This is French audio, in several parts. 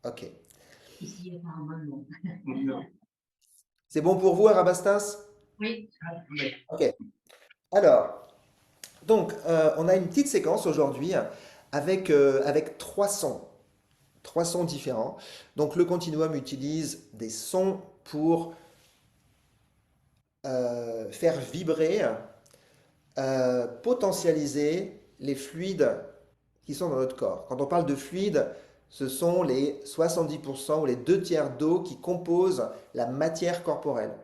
Ok. Ici, apparemment, non. C'est bon pour vous, Arabastas? Oui. Ok. Alors, donc, on a une petite séquence aujourd'hui avec trois sons différents. Donc, le continuum utilise des sons pour faire vibrer, potentialiser les fluides qui sont dans notre corps. Quand on parle de fluides, ce sont les 70% ou les deux tiers d'eau qui composent la matière corporelle.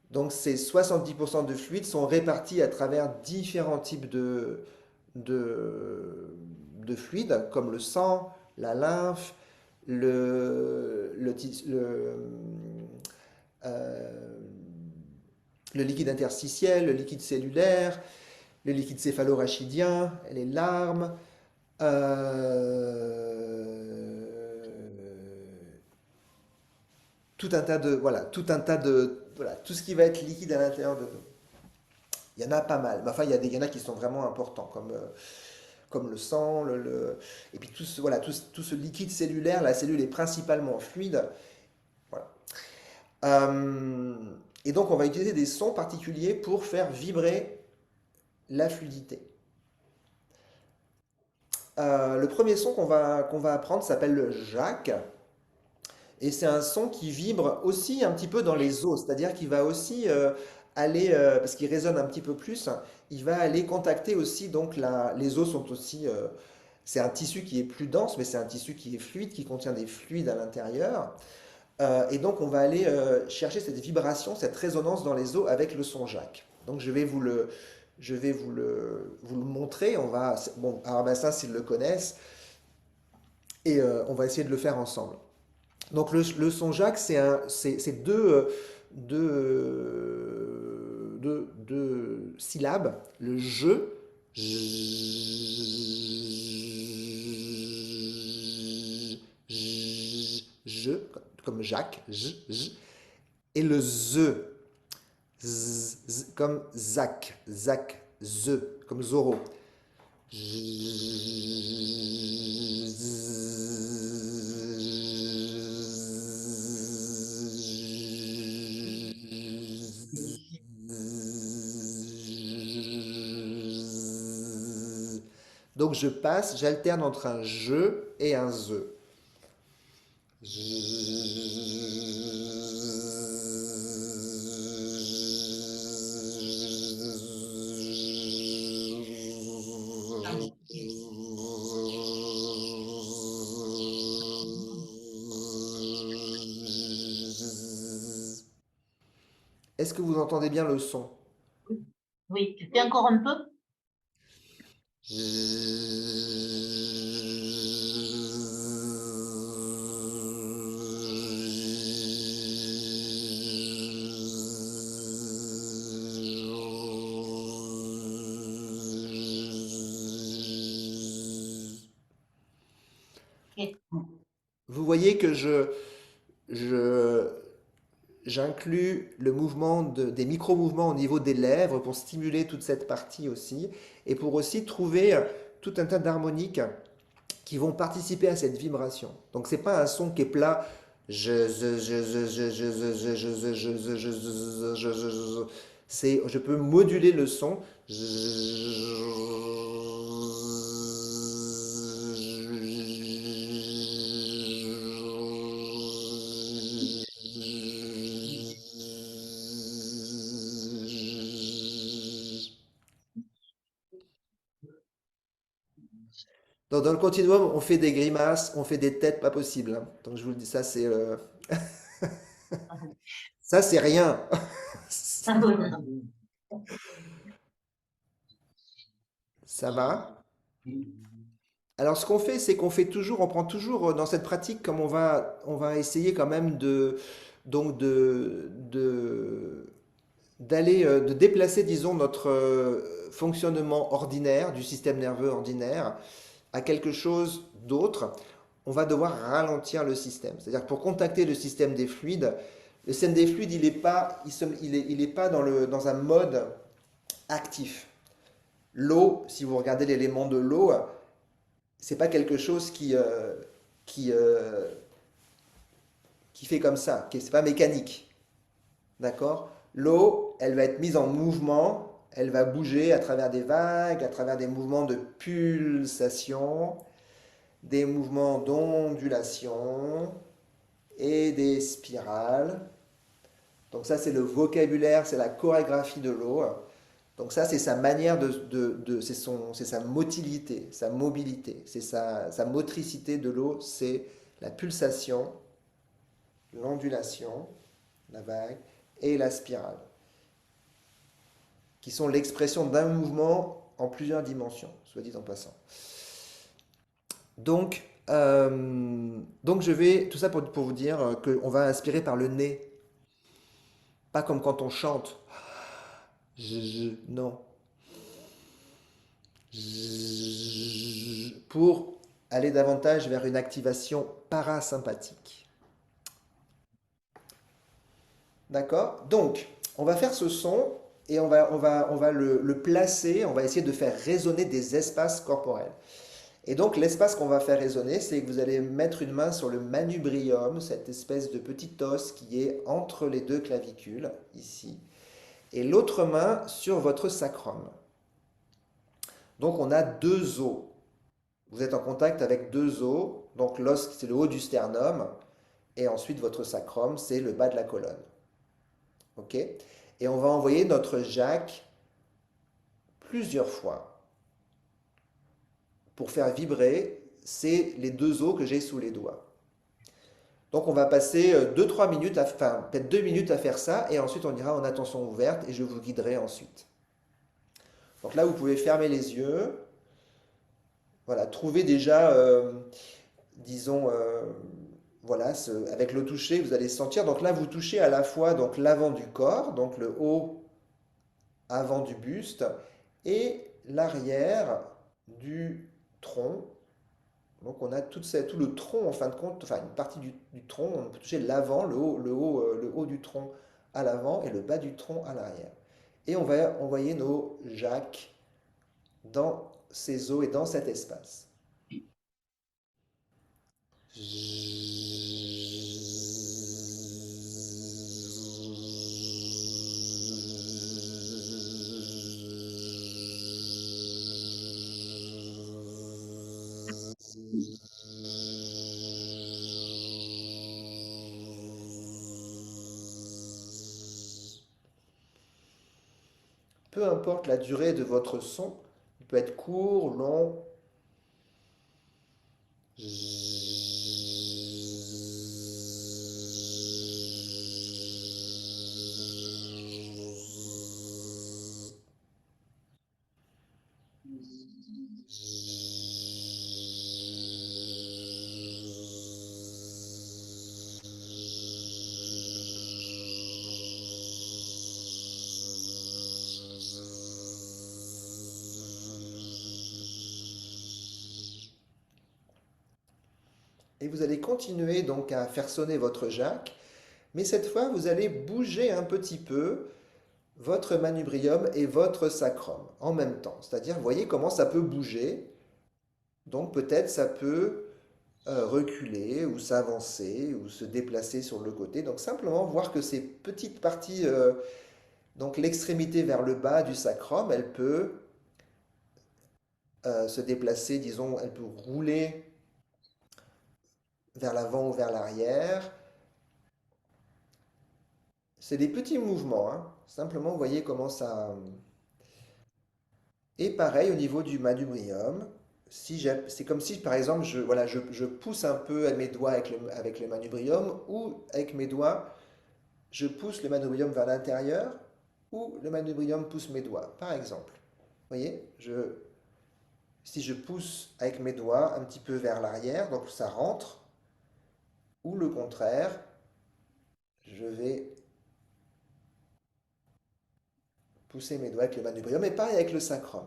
Donc ces 70% de fluides sont répartis à travers différents types de, de fluides, comme le sang, la lymphe, euh, le liquide interstitiel, le liquide cellulaire, le liquide céphalorachidien, les larmes, tout un tas de, voilà, tout un tas de, voilà, tout ce qui va être liquide à l'intérieur de nous. Il y en a pas mal. Mais enfin, il y en a qui sont vraiment importants, comme le sang, et puis voilà, tout ce liquide cellulaire. La cellule est principalement fluide. Voilà. Euh, et donc, on va utiliser des sons particuliers pour faire vibrer la fluidité. Le premier son qu'on va apprendre s'appelle le jack. Et c'est un son qui vibre aussi un petit peu dans les os, c'est-à-dire qu'il va aussi aller, parce qu'il résonne un petit peu plus, il va aller contacter aussi, donc les os sont aussi, c'est un tissu qui est plus dense, mais c'est un tissu qui est fluide, qui contient des fluides à l'intérieur. Et donc on va aller chercher cette vibration, cette résonance dans les os avec le son Jacques. Donc je vais vous le montrer. Bon, alors ben ça, s'ils le connaissent, et on va essayer de le faire ensemble. Donc le son Jacques, c'est deux syllabes. Le je, comme Jacques, et le comme Zach, comme Zorro. Donc j'alterne entre un je et un ze. Ah oui, ok. Est-ce que vous entendez bien le son? Oui, tu fais encore un peu? Ok. Vous voyez que je, j'inclus le mouvement des micro-mouvements au niveau des lèvres pour stimuler toute cette partie aussi, et pour aussi trouver tout un tas d'harmoniques qui vont participer à cette vibration. Donc c'est pas un son qui est plat. Je peux moduler le son. Dans le continuum, on fait des grimaces, on fait des têtes pas possibles, hein. Donc je vous le dis, ça c'est rien. Ah bon. Ça va? Alors, ce qu'on fait, c'est qu'on fait toujours, on prend toujours dans cette pratique, comme on va essayer quand même donc de déplacer, disons, notre fonctionnement ordinaire du système nerveux ordinaire à quelque chose d'autre. On va devoir ralentir le système. C'est-à-dire que pour contacter le système des fluides, il n'est pas, il est pas dans un mode actif. L'eau, si vous regardez l'élément de l'eau, c'est pas quelque chose qui, euh, qui fait comme ça, qui c'est pas mécanique. D'accord? L'eau, elle va être mise en mouvement, elle va bouger à travers des vagues, à travers des mouvements de pulsation, des mouvements d'ondulation et des spirales. Donc ça, c'est le vocabulaire, c'est la chorégraphie de l'eau. Donc ça, c'est sa manière c'est sa motilité, sa mobilité, c'est sa motricité de l'eau, c'est la pulsation, l'ondulation, la vague et la spirale, qui sont l'expression d'un mouvement en plusieurs dimensions, soit dit en passant. Donc je vais, tout ça pour vous dire qu'on va inspirer par le nez, pas comme quand on chante. Non. Pour aller davantage vers une activation parasympathique. D'accord? Donc, on va faire ce son et on va le placer, on va essayer de faire résonner des espaces corporels. Et donc, l'espace qu'on va faire résonner, c'est que vous allez mettre une main sur le manubrium, cette espèce de petit os qui est entre les deux clavicules, ici, et l'autre main sur votre sacrum. Donc, on a deux os. Vous êtes en contact avec deux os, donc l'os, c'est le haut du sternum, et ensuite votre sacrum, c'est le bas de la colonne. OK? Et on va envoyer notre jack plusieurs fois pour faire vibrer les deux os que j'ai sous les doigts. Donc on va passer 2-3 minutes, enfin peut-être 2 minutes à faire ça, et ensuite on ira en attention ouverte et je vous guiderai ensuite. Donc là, vous pouvez fermer les yeux. Voilà, trouvez déjà, disons, voilà, avec le toucher, vous allez sentir. Donc là, vous touchez à la fois donc l'avant du corps, donc le haut avant du buste, et l'arrière du tronc. Donc on a tout le tronc en fin de compte, enfin une partie du tronc, on peut toucher l'avant, le haut du tronc à l'avant et le bas du tronc à l'arrière. Et on va envoyer nos jacques dans ces os et dans cet espace. Peu importe la durée de votre son, il peut être court, long. Et vous allez continuer donc à faire sonner votre jack, mais cette fois vous allez bouger un petit peu votre manubrium et votre sacrum en même temps. C'est-à-dire, vous voyez comment ça peut bouger. Donc peut-être ça peut reculer ou s'avancer ou se déplacer sur le côté. Donc simplement voir que ces petites parties, donc l'extrémité vers le bas du sacrum, elle peut se déplacer, disons, elle peut rouler vers l'avant ou vers l'arrière. C'est des petits mouvements, hein. Simplement, vous voyez comment ça. Et pareil au niveau du manubrium. C'est comme si, par exemple, voilà, je pousse un peu à mes doigts avec le manubrium, ou avec mes doigts, je pousse le manubrium vers l'intérieur, ou le manubrium pousse mes doigts, par exemple. Vous voyez, si je pousse avec mes doigts un petit peu vers l'arrière, donc ça rentre, ou le contraire, je vais pousser mes doigts avec le manubrium, et pareil avec le sacrum.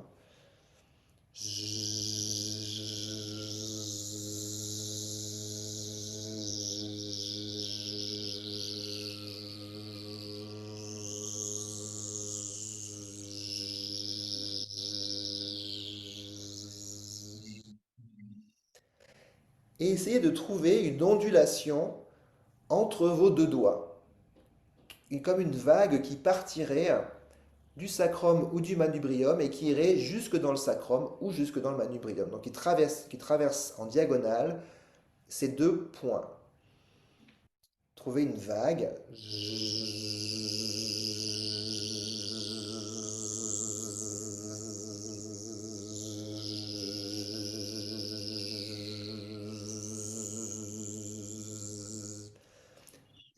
et essayez de trouver une ondulation entre vos deux doigts, comme une vague qui partirait du sacrum ou du manubrium et qui irait jusque dans le sacrum ou jusque dans le manubrium. Donc qui traverse en diagonale ces deux points. Trouvez une vague.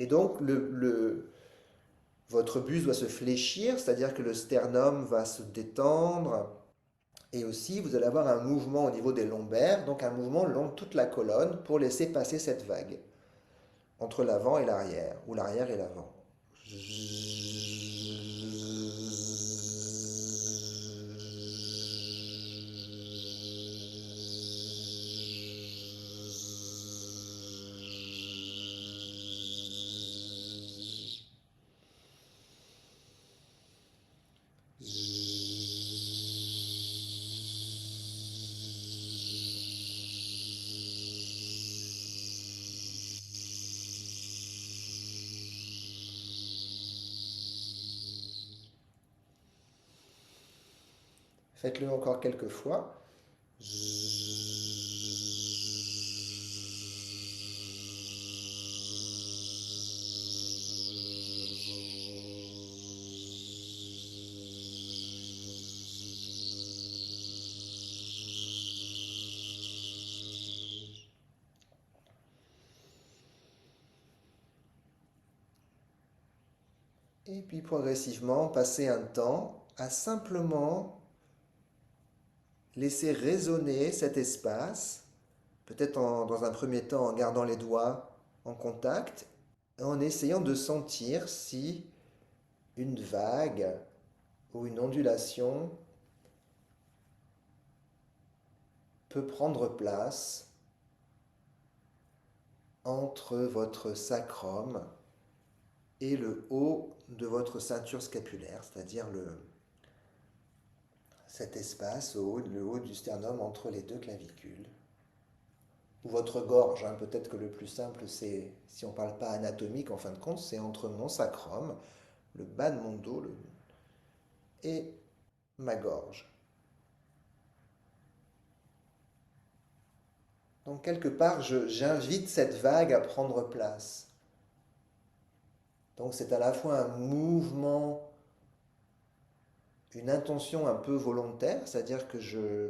Et donc votre buste doit se fléchir, c'est-à-dire que le sternum va se détendre. Et aussi, vous allez avoir un mouvement au niveau des lombaires, donc un mouvement le long de toute la colonne pour laisser passer cette vague entre l'avant et l'arrière, ou l'arrière et l'avant. Faites-le encore quelques fois. Et puis progressivement, passer un temps à simplement laisser résonner cet espace, peut-être dans un premier temps en gardant les doigts en contact, en essayant de sentir si une vague ou une ondulation peut prendre place entre votre sacrum et le haut de votre ceinture scapulaire, c'est-à-dire cet espace le haut du sternum entre les deux clavicules. Ou votre gorge, hein. Peut-être que le plus simple, c'est, si on ne parle pas anatomique en fin de compte, c'est entre mon sacrum, le bas de mon dos et ma gorge. Donc quelque part, j'invite cette vague à prendre place. Donc c'est à la fois un mouvement, une intention un peu volontaire, c'est-à-dire que je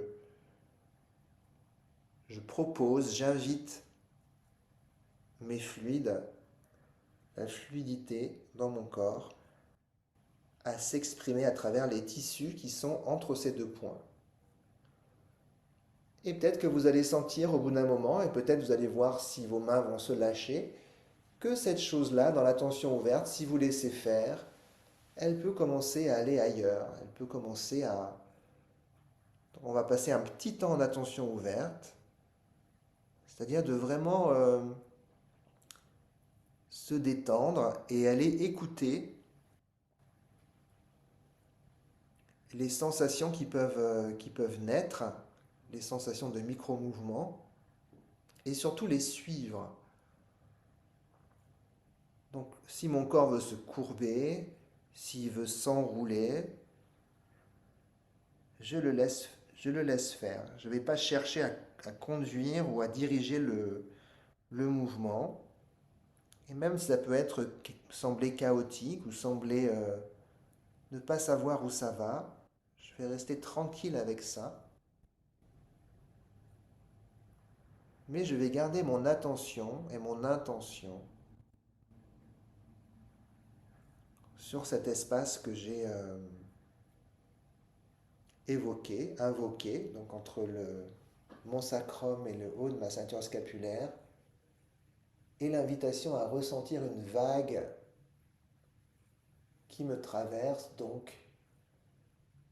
propose, j'invite mes fluides, la fluidité dans mon corps, à s'exprimer à travers les tissus qui sont entre ces deux points. Et peut-être que vous allez sentir au bout d'un moment, et peut-être vous allez voir si vos mains vont se lâcher, que cette chose-là, dans l'attention ouverte, si vous laissez faire, elle peut commencer à aller ailleurs. Elle peut commencer à... On va passer un petit temps d'attention ouverte, c'est-à-dire de vraiment se détendre et aller écouter les sensations qui peuvent naître, les sensations de micro-mouvements, et surtout les suivre. Donc si mon corps veut se courber, s'il veut s'enrouler, je le laisse faire. Je ne vais pas chercher à conduire ou à diriger le mouvement. Et même si ça peut sembler chaotique ou sembler ne pas savoir où ça va, je vais rester tranquille avec ça. Mais je vais garder mon attention et mon intention sur cet espace que j'ai évoqué, invoqué, donc entre mon sacrum et le haut de ma ceinture scapulaire, et l'invitation à ressentir une vague qui me traverse donc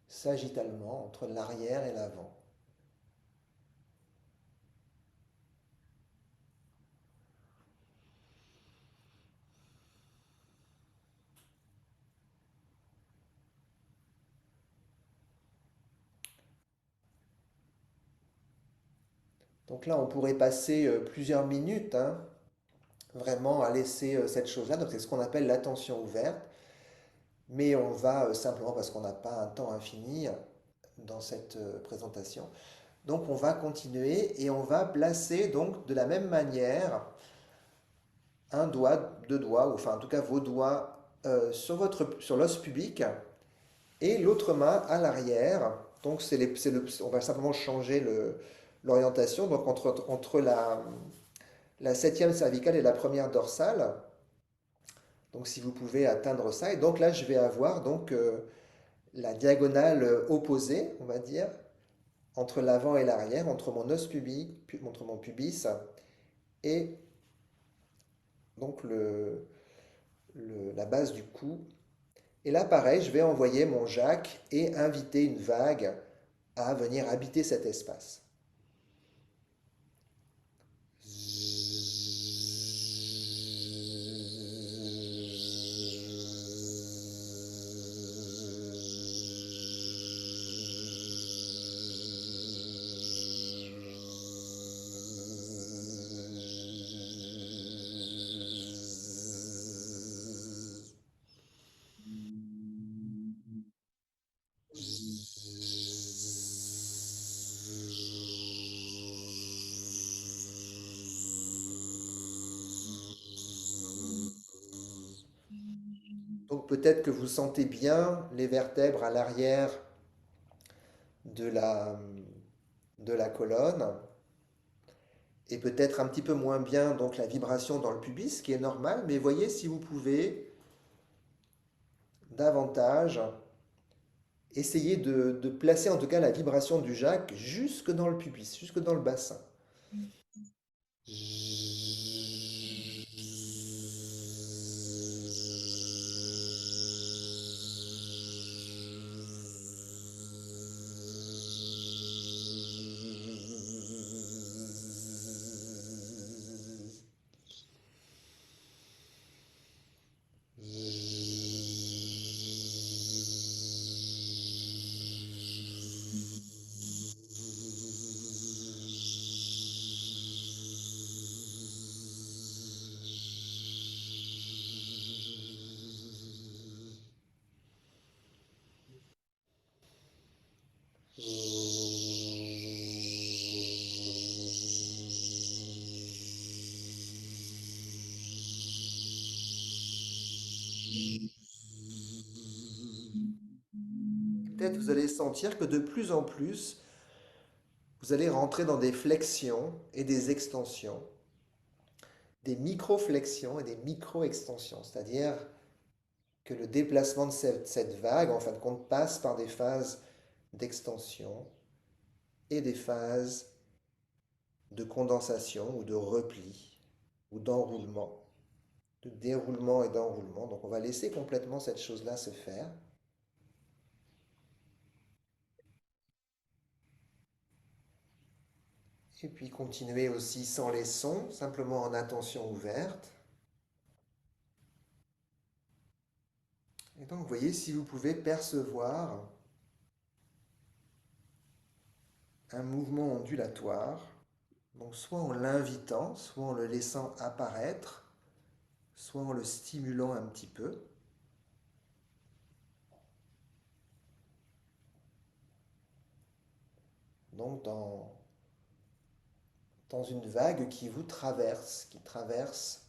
sagittalement entre l'arrière et l'avant. Donc là, on pourrait passer plusieurs minutes, hein, vraiment à laisser cette chose-là. Donc c'est ce qu'on appelle l'attention ouverte. Mais on va simplement, parce qu'on n'a pas un temps infini dans cette présentation, donc on va continuer et on va placer donc de la même manière un doigt, deux doigts, ou enfin en tout cas vos doigts sur l'os pubique et l'autre main à l'arrière. Donc on va simplement changer l'orientation donc entre la septième cervicale et la première dorsale. Donc si vous pouvez atteindre ça. Et donc là je vais avoir donc la diagonale opposée, on va dire, entre l'avant et l'arrière, entre mon os pubique, entre mon pubis et donc la base du cou. Et là, pareil, je vais envoyer mon jack et inviter une vague à venir habiter cet espace. Donc peut-être que vous sentez bien les vertèbres à l'arrière de de la colonne et peut-être un petit peu moins bien donc la vibration dans le pubis, ce qui est normal, mais voyez si vous pouvez davantage essayer de placer en tout cas la vibration du jack jusque dans le pubis, jusque dans le bassin. Peut-être vous allez sentir que de plus en plus, vous allez rentrer dans des flexions et des extensions, des micro-flexions et des micro-extensions, c'est-à-dire que le déplacement de cette vague, en fin de compte, passe par des phases d'extension et des phases de condensation ou de repli ou d'enroulement, de déroulement et d'enroulement. Donc on va laisser complètement cette chose-là se faire. Et puis continuer aussi sans les sons, simplement en attention ouverte. Et donc vous voyez si vous pouvez percevoir un mouvement ondulatoire, donc soit en l'invitant, soit en le laissant apparaître, soit en le stimulant un petit peu. Donc dans une vague qui vous traverse, qui traverse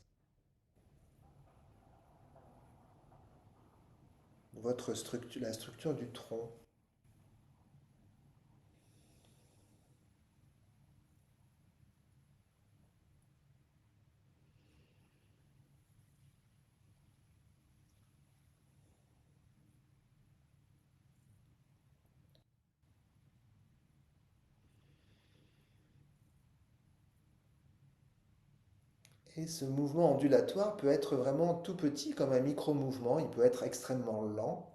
la structure du tronc. Et ce mouvement ondulatoire peut être vraiment tout petit, comme un micro-mouvement. Il peut être extrêmement lent.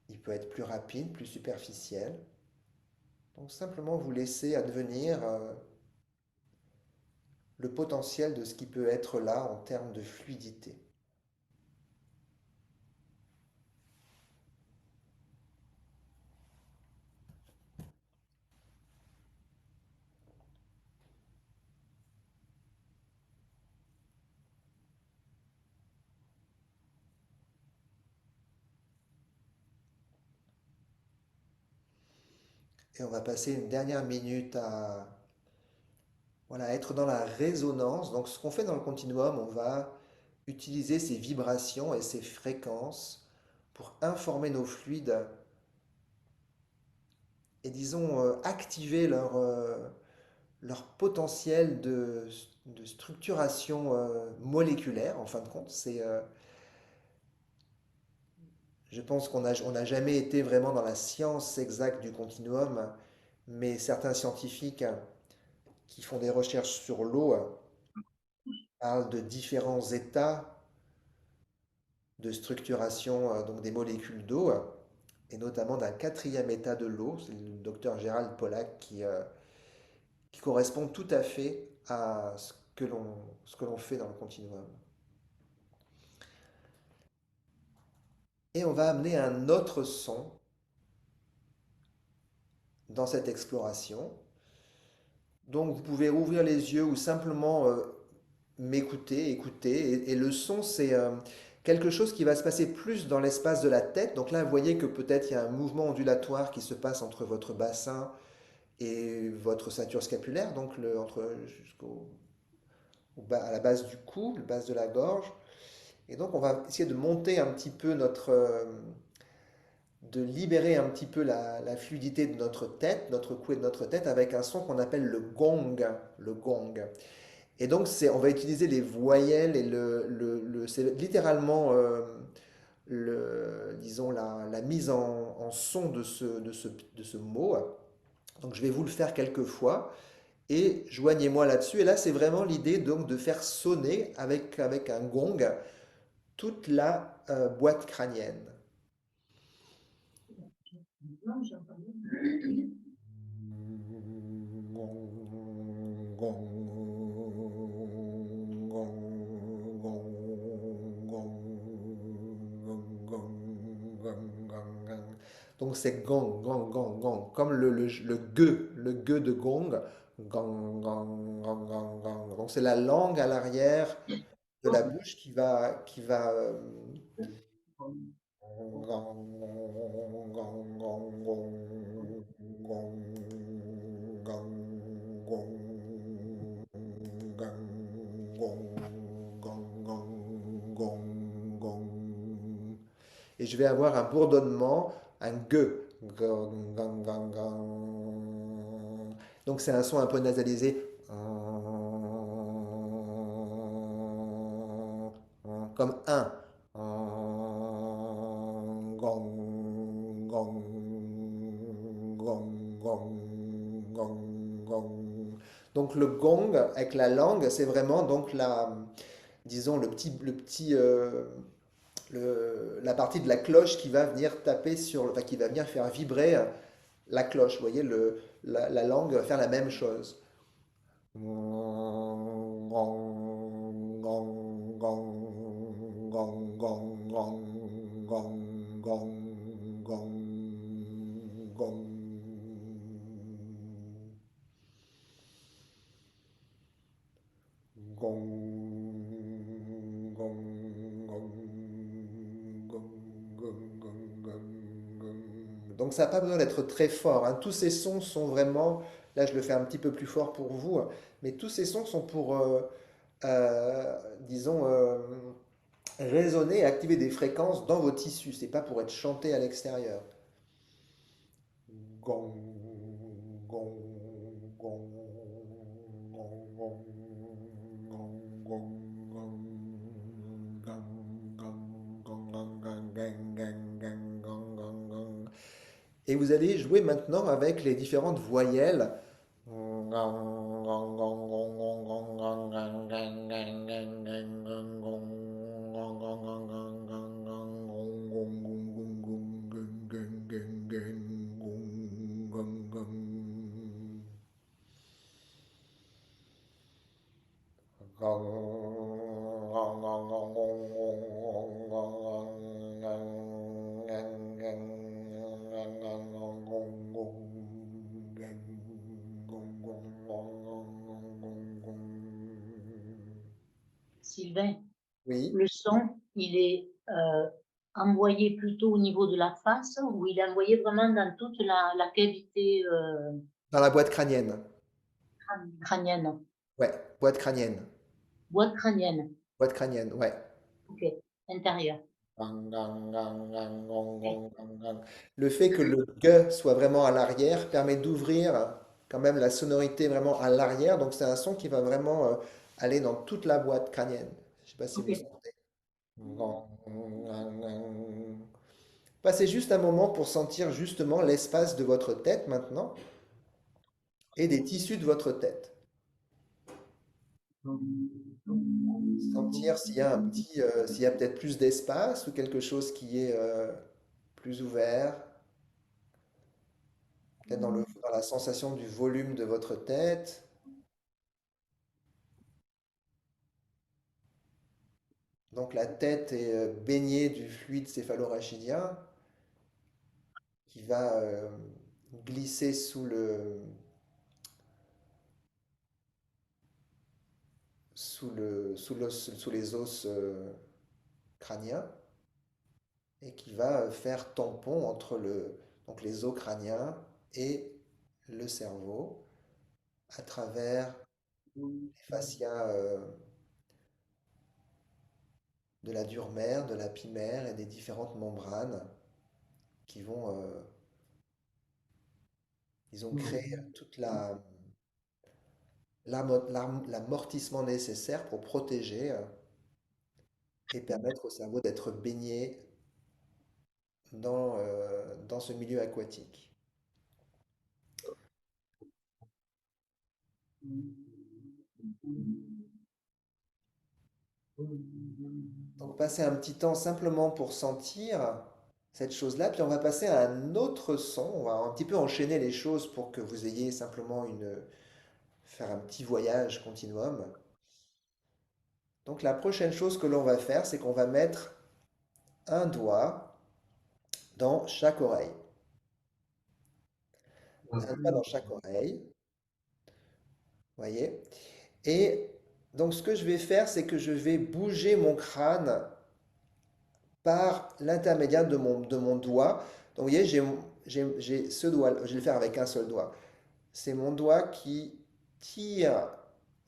Il peut être plus rapide, plus superficiel. Donc simplement vous laisser advenir le potentiel de ce qui peut être là en termes de fluidité. Et on va passer une dernière minute à, voilà, être dans la résonance. Donc ce qu'on fait dans le continuum, on va utiliser ces vibrations et ces fréquences pour informer nos fluides et disons activer leur potentiel de structuration moléculaire en fin de compte. Je pense on n'a jamais été vraiment dans la science exacte du continuum, mais certains scientifiques qui font des recherches sur l'eau parlent de différents états de structuration donc des molécules d'eau, et notamment d'un quatrième état de l'eau, c'est le docteur Gérald Pollack qui correspond tout à fait à ce que l'on fait dans le continuum. Et on va amener un autre son dans cette exploration. Donc vous pouvez ouvrir les yeux ou simplement m'écouter, écouter. Et le son, c'est quelque chose qui va se passer plus dans l'espace de la tête. Donc là, vous voyez que peut-être il y a un mouvement ondulatoire qui se passe entre votre bassin et votre ceinture scapulaire, donc jusqu'au à la base du cou, la base de la gorge. Et donc on va essayer de monter un petit peu de libérer un petit peu la fluidité de notre tête, notre cou et de notre tête avec un son qu'on appelle le gong, le gong. Et donc on va utiliser les voyelles et c'est littéralement disons la mise en son de ce mot. Donc je vais vous le faire quelques fois et joignez-moi là-dessus. Et là, c'est vraiment l'idée donc de faire sonner avec un gong toute la boîte crânienne. Non, j'ai entendu. Donc c'est gong, gong, gong, gong, comme le gueux de gong. Gong, gong, gong, gong, gong. Donc c'est la langue à l'arrière de la bouche qui va et je vais avoir un bourdonnement, un gueux. Donc c'est un son un peu nasalisé. Comme un. Donc le gong avec la langue, c'est vraiment donc disons la partie de la cloche qui va venir taper enfin, qui va venir faire vibrer la cloche. Vous voyez, la langue va faire la même chose. Donc ça n'a pas besoin d'être très fort, hein. Tous ces sons sont vraiment, là je le fais un petit peu plus fort pour vous, hein, mais tous ces sons sont pour, disons, résonner et activer des fréquences dans vos tissus. C'est pas pour être chanté à l'extérieur. Gong, gong, gong, gong, gong, gong, gong, gong, gong, gong, gong, gong, gang, gang, gang, gong, gong, gong. Et vous allez jouer maintenant avec les différentes voyelles. Sylvain, Oui. le son, il est envoyé plutôt au niveau de la face ou il est envoyé vraiment dans toute la cavité Dans la boîte crânienne. crânienne, Ouais, boîte crânienne. boîte crânienne, Boîte crânienne, ouais. ok, intérieure. Gang, gang, gang, gang, gang, Ok. gang, gang, gang. Le fait que le G soit vraiment à l'arrière permet d'ouvrir quand même la sonorité vraiment à l'arrière. Donc c'est un son qui va vraiment aller dans toute la boîte crânienne. Je sais pas si Ok. vous sentez. Gang, gang, gang. Passez juste un moment pour sentir justement l'espace de votre tête maintenant et des tissus de votre tête. Sentir s'il y a s'il y a peut-être plus d'espace ou quelque chose qui est plus ouvert. Peut-être dans la sensation du volume de votre tête. Donc la tête est baignée du fluide céphalorachidien qui va glisser sous les os crâniens et qui va faire tampon entre donc les os crâniens et le cerveau à travers les fascias de la dure mère, de la pimère et des différentes membranes qui vont, ils ont créé toute l'amortissement nécessaire pour protéger et permettre au cerveau d'être baigné dans ce milieu aquatique. Donc passer un petit temps simplement pour sentir cette chose-là, puis on va passer à un autre son, on va un petit peu enchaîner les choses pour que vous ayez simplement faire un petit voyage continuum. Donc la prochaine chose que l'on va faire, c'est qu'on va mettre un doigt dans chaque oreille. Un doigt dans chaque oreille, voyez. Et donc ce que je vais faire, c'est que je vais bouger mon crâne par l'intermédiaire de mon doigt. Donc vous voyez, j'ai ce doigt, je vais le faire avec un seul doigt. C'est mon doigt qui tire,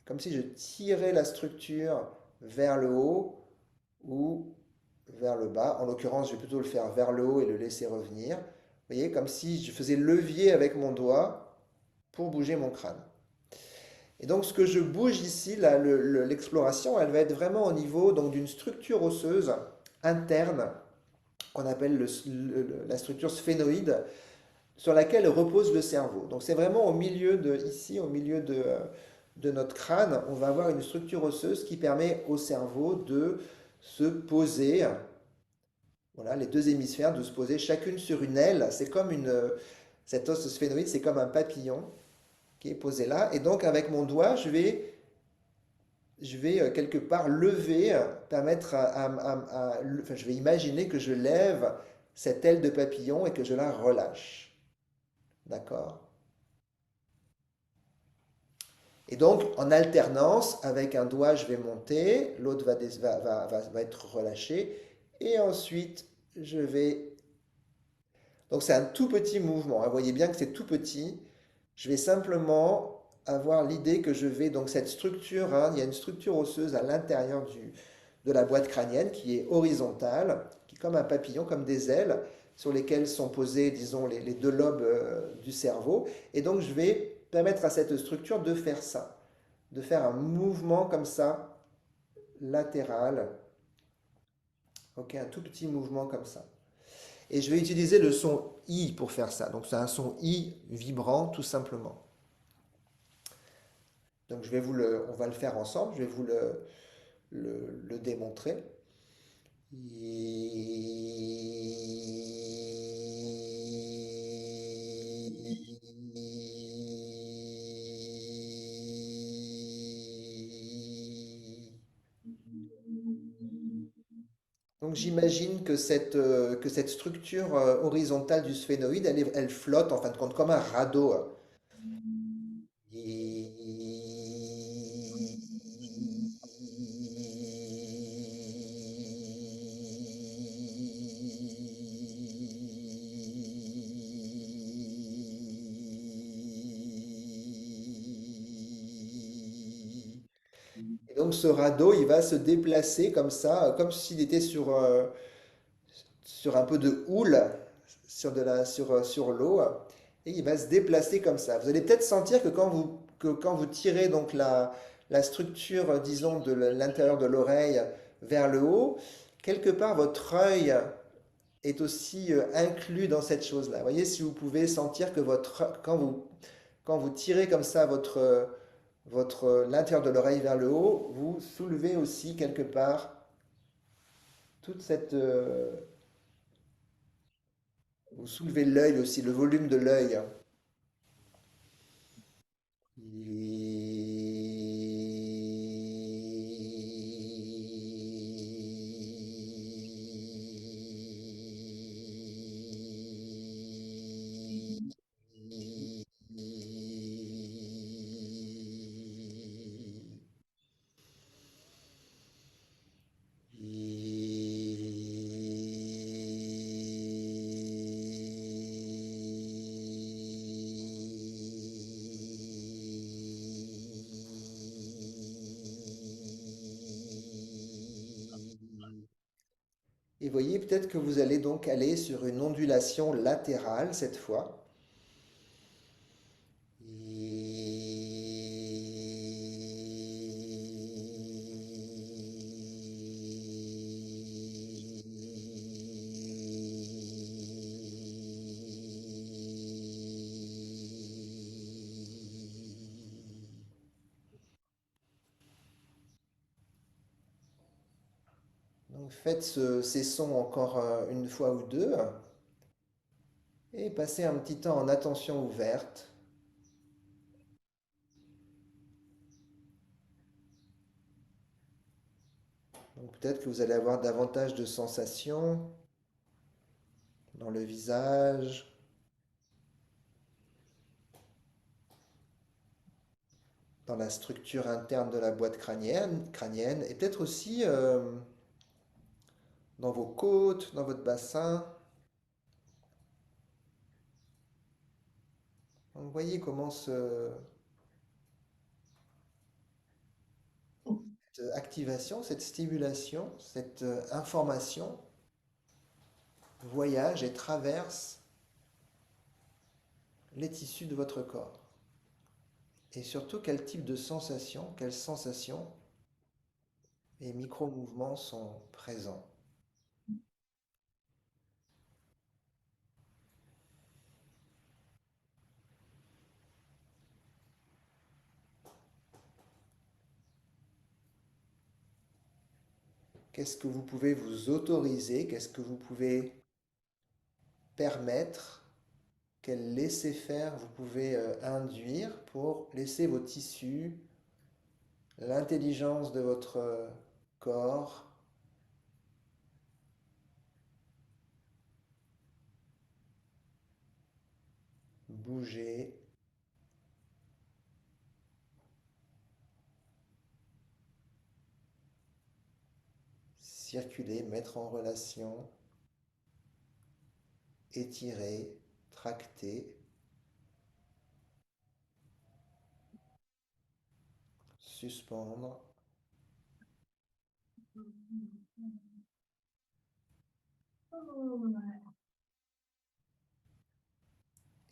comme si je tirais la structure vers le haut ou vers le bas. En l'occurrence, je vais plutôt le faire vers le haut et le laisser revenir. Vous voyez, comme si je faisais levier avec mon doigt pour bouger mon crâne. Et donc, ce que je bouge ici, là, l'exploration, elle va être vraiment au niveau donc d'une structure osseuse interne qu'on appelle la structure sphénoïde sur laquelle repose le cerveau. Donc, c'est vraiment au milieu ici, au milieu de notre crâne, on va avoir une structure osseuse qui permet au cerveau de se poser. Voilà, les deux hémisphères de se poser chacune sur une aile. C'est comme cet os sphénoïde, c'est comme un papillon qui est posé là. Et donc, avec mon doigt, je vais quelque part lever, permettre enfin, je vais imaginer que je lève cette aile de papillon et que je la relâche. D'accord? Et donc, en alternance, avec un doigt, je vais monter, l'autre va être relâché, et ensuite, je vais... Donc, c'est un tout petit mouvement, hein. Vous voyez bien que c'est tout petit. Je vais simplement avoir l'idée que je vais... Donc, cette structure, hein, il y a une structure osseuse à l'intérieur de la boîte crânienne qui est horizontale, qui est comme un papillon, comme des ailes, sur lesquelles sont posés, disons, les deux lobes du cerveau. Et donc, je vais permettre à cette structure de faire ça, de faire un mouvement comme ça, latéral, ok, un tout petit mouvement comme ça. Et je vais utiliser le son I pour faire ça. Donc c'est un son I vibrant tout simplement. Donc on va le faire ensemble, je vais vous le démontrer. Donc j'imagine que cette structure horizontale du sphénoïde, elle flotte en fin de compte comme un radeau. donc ce radeau, il va se déplacer comme ça, comme s'il était sur un peu de houle, sur l'eau, et il va se déplacer comme ça. Vous allez peut-être sentir que quand vous tirez donc la structure, disons, de l'intérieur de l'oreille vers le haut, quelque part votre œil est aussi inclus dans cette chose-là. Voyez si vous pouvez sentir que quand vous tirez comme ça l'intérieur de l'oreille vers le haut, vous soulevez aussi quelque part toute vous soulevez l'œil aussi, le volume de l'œil. Et voyez peut-être que vous allez donc aller sur une ondulation latérale cette fois. Donc faites ces sons encore une fois ou deux et passez un petit temps en attention ouverte. Donc peut-être que vous allez avoir davantage de sensations dans le visage, dans la structure interne de la boîte crânienne et peut-être aussi dans vos côtes, dans votre bassin. Donc, vous voyez comment cette activation, cette stimulation, cette information voyage et traverse les tissus de votre corps. Et surtout, quel type de sensation, quelles sensations et micro-mouvements sont présents. Qu'est-ce que vous pouvez vous autoriser, qu'est-ce que vous pouvez permettre, quel laisser-faire vous pouvez induire pour laisser vos tissus, l'intelligence de votre corps bouger, circuler, mettre en relation, étirer, tracter, suspendre.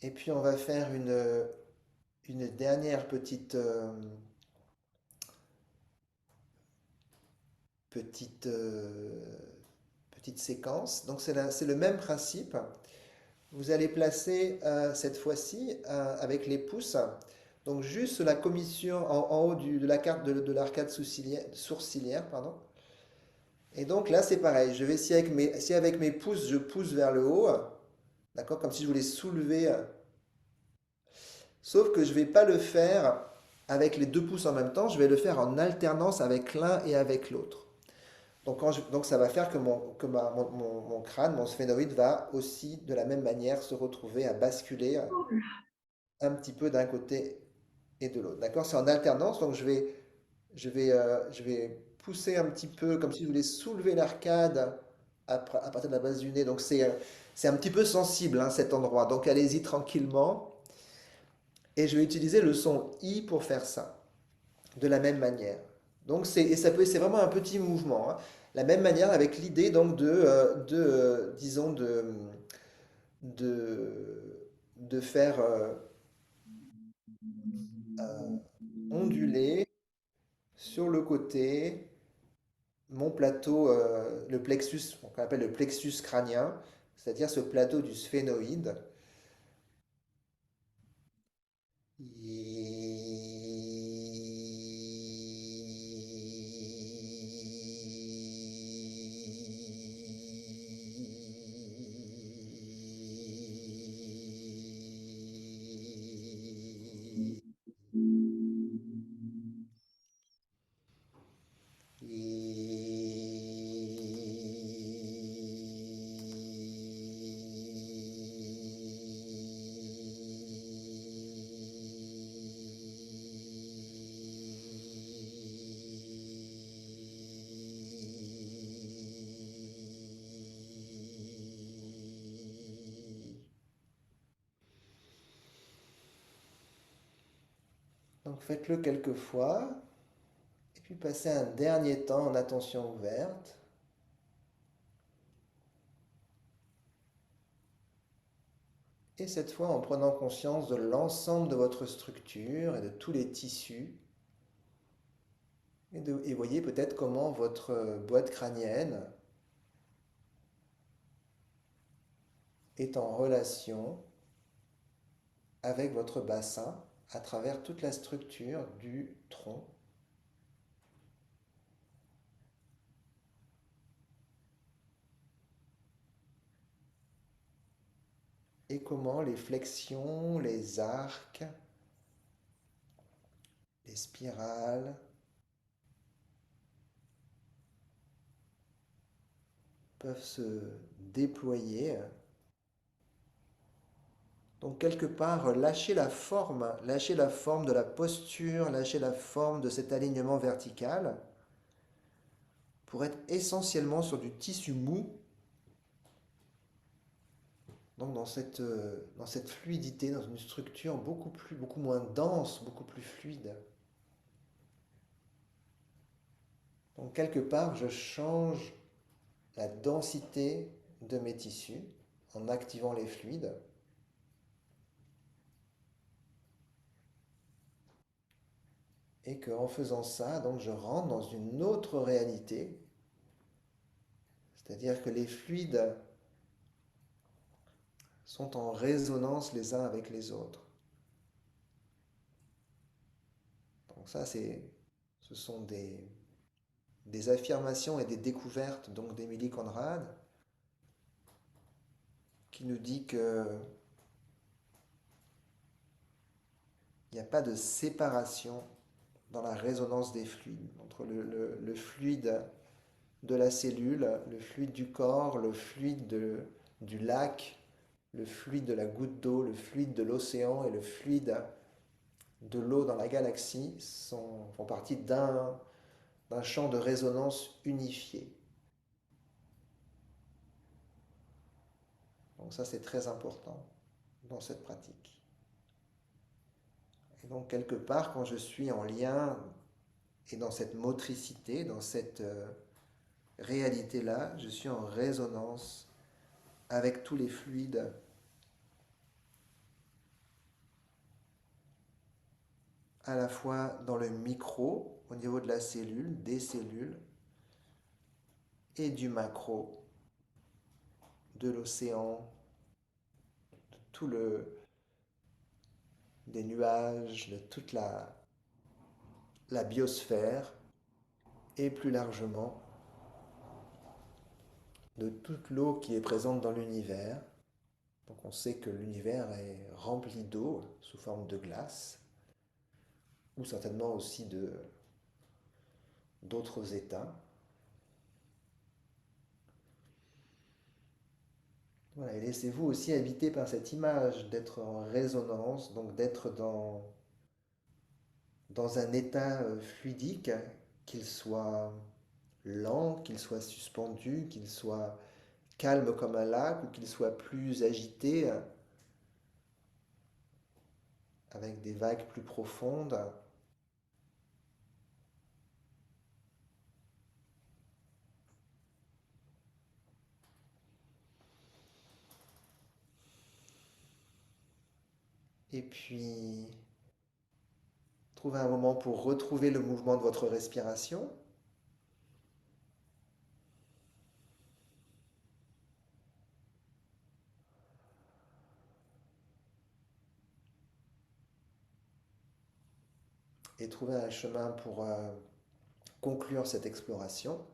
Et puis on va faire une dernière petite, petite séquence. Donc c'est le même principe. Vous allez placer cette fois-ci avec les pouces, donc juste la commissure en haut de la carte de l'arcade sourcilière, pardon. Et donc là c'est pareil, je vais si avec mes pouces je pousse vers le haut, d'accord, comme si je voulais soulever, sauf que je ne vais pas le faire avec les deux pouces en même temps, je vais le faire en alternance avec l'un et avec l'autre. Donc ça va faire que mon crâne, mon sphénoïde va aussi de la même manière se retrouver à basculer un petit peu d'un côté et de l'autre. D'accord? C'est en alternance, donc je vais pousser un petit peu comme si je voulais soulever l'arcade à partir de la base du nez. Donc c'est un petit peu sensible, hein, cet endroit. Donc allez-y tranquillement. Et je vais utiliser le son I pour faire ça, de la même manière. Donc c'est vraiment un petit mouvement, hein. La même manière avec l'idée donc disons de faire onduler sur le côté mon plateau, le plexus, qu'on appelle le plexus crânien, c'est-à-dire ce plateau du sphénoïde. Donc faites-le quelques fois, et puis passez un dernier temps en attention ouverte. Et cette fois en prenant conscience de l'ensemble de votre structure et de tous les tissus. Et voyez peut-être comment votre boîte crânienne est en relation avec votre bassin à travers toute la structure du tronc. Et comment les flexions, les arcs, les spirales peuvent se déployer. Donc quelque part, lâcher la forme de la posture, lâcher la forme de cet alignement vertical pour être essentiellement sur du tissu mou, donc dans cette fluidité, dans une structure beaucoup moins dense, beaucoup plus fluide. Donc quelque part, je change la densité de mes tissus en activant les fluides. Et qu'en faisant ça, donc je rentre dans une autre réalité, c'est-à-dire que les fluides sont en résonance les uns avec les autres. Donc ça, ce sont des affirmations et des découvertes donc d'Émilie Conrad qui nous dit que il n'y a pas de séparation dans la résonance des fluides, entre le fluide de la cellule, le fluide du corps, le fluide du lac, le fluide de la goutte d'eau, le fluide de l'océan et le fluide de l'eau dans la galaxie font partie d'un champ de résonance unifié. Donc ça, c'est très important dans cette pratique. Et donc, quelque part, quand je suis en lien et dans cette motricité, dans cette réalité-là, je suis en résonance avec tous les fluides, à la fois dans le micro, au niveau de la cellule, des cellules, et du macro, de l'océan, de tout des nuages, de toute la biosphère, et plus largement de toute l'eau qui est présente dans l'univers. Donc on sait que l'univers est rempli d'eau sous forme de glace, ou certainement aussi d'autres états. Voilà, et laissez-vous aussi habiter par cette image d'être en résonance, donc d'être dans un état fluidique, qu'il soit lent, qu'il soit suspendu, qu'il soit calme comme un lac, ou qu'il soit plus agité, avec des vagues plus profondes. Et puis, trouvez un moment pour retrouver le mouvement de votre respiration. Et trouver un chemin pour conclure cette exploration.